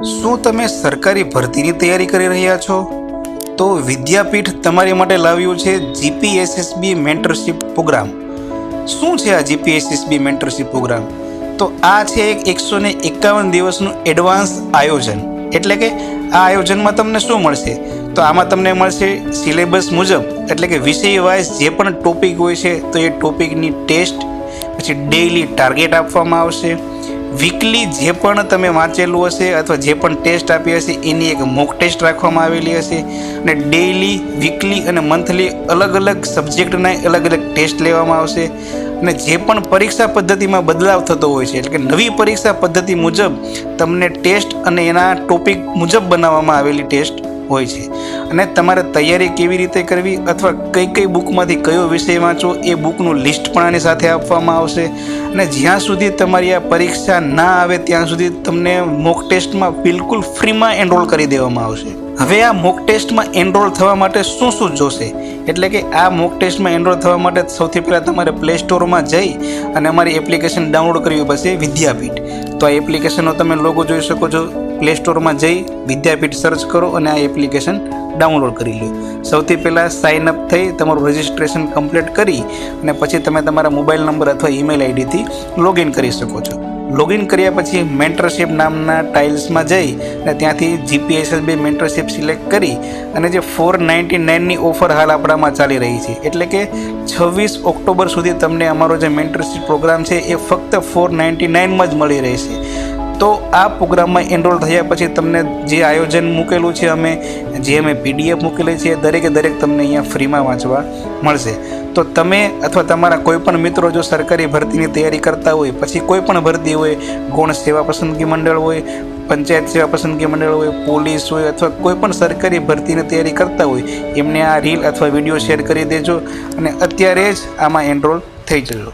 શું તમે સરકારી ભરતીની તૈયારી કરી રહ્યા છો? તો વિદ્યાપીઠ તમારી માટે લાવ્યું છે જીપીએસએસબી મેન્ટરશિપ પ્રોગ્રામ. શું છે આ જીપીએસએસબી મેન્ટરશિપ પ્રોગ્રામ? તો આ છે એક 151 દિવસનું એડવાન્સ આયોજન. એટલે કે આ આયોજનમાં તમને શું મળશે? તો આમાં તમને મળશે સિલેબસ મુજબ, એટલે કે વિષય વાઇઝ જે પણ ટોપિક હોય છે તો એ ટોપિકની ટેસ્ટ, પછી ડેઇલી ટાર્ગેટ આપવામાં આવશે. વીકલી જે પણ તમે વાંચેલું હશે અથવા જે પણ ટેસ્ટ આપી હશે એની એક મોક ટેસ્ટ રાખવામાં આવેલી હશે, અને ડેઇલી, વીકલી અને મંથલી અલગ અલગ સબ્જેક્ટના અલગ અલગ ટેસ્ટ લેવામાં આવશે. અને જે પણ પરીક્ષા પદ્ધતિમાં બદલાવ થતો હોય છે, એટલે કે નવી પરીક્ષા પદ્ધતિ મુજબ તમને ટેસ્ટ અને એના ટોપિક મુજબ બનાવવામાં આવેલી ટેસ્ટ હોય છે. અને તમારે તૈયારી કેવી રીતે કરવી અથવા કઈ કઈ બુકમાંથી કયો વિષય વાંચવો એ બુકનું લિસ્ટ પણ આની સાથે આપવામાં આવશે. અને જ્યાં સુધી તમારી આ પરીક્ષા ના આવે ત્યાં સુધી તમને મોક ટેસ્ટમાં બિલકુલ ફ્રીમાં એનરોલ કરી દેવામાં આવશે. હવે આ મોક ટેસ્ટમાં એનરોલ થવા માટે શું શું જોશે? એટલે કે આ મોક ટેસ્ટમાં એનરોલ થવા માટે સૌથી પહેલાં તમારે પ્લે સ્ટોરમાં જઈ અને અમારી એપ્લિકેશન ડાઉનલોડ કરવી પડશે, વિદ્યાપીઠ. તો આ એપ્લિકેશનનો તમે લોગો જોઈ શકો છો. પ્લે સ્ટોરમાં જઈ વિદ્યાપીઠ સર્ચ કરો અને આ એપ્લિકેશન ડાઉનલોડ કરી લો. સૌથી પહેલાં સાઇન અપ થઈ તમારું રજિસ્ટ્રેશન કમ્પ્લીટ કરી અને પછી તમે તમારા મોબાઈલ નંબર અથવા ઈમેલ આઈડીથી લોગિન કરી શકો છો. લોગિન કર્યા પછી મેન્ટરશિપ નામના ટાઇલ્સમાં જઈ અને ત્યાંથી જીપીએસએસબી મેન્ટરશિપ સિલેક્ટ કરી અને જે 499ની ઓફર હાલ આપણામાં ચાલી રહી છે, એટલે કે 26 ઓક્ટોબર સુધી તમને અમારો જે મેન્ટરશિપ પ્રોગ્રામ છે એ ફક્ત 499માં જ મળી રહેશે. તો આ પ્રોગ્રામમાં એનરોલ થયા પછી તમને જે આયોજન મૂકેલું છે, અમે પીડીએફ મૂકેલી છે, દરેકે દરેક તમને અહીંયા ફ્રીમાં વાંચવા મળશે. તો તમે અથવા તમારા કોઈ પણ મિત્રો જો સરકારી ભરતીની તૈયારી કરતા હોય, પછી કોઈ પણ ભરતી હોય, ગૌણ સેવા પસંદગી મંડળ હોય, પંચાયત સેવા પસંદગી મંડળ હોય, પોલીસ હોય, અથવા કોઈ પણ સરકારી ભરતીની તૈયારી કરતા હોય, એમને આ રીલ અથવા વિડીયો શેર કરી દેજો અને અત્યારે જ આમાં એનરોલ થઈ જજો.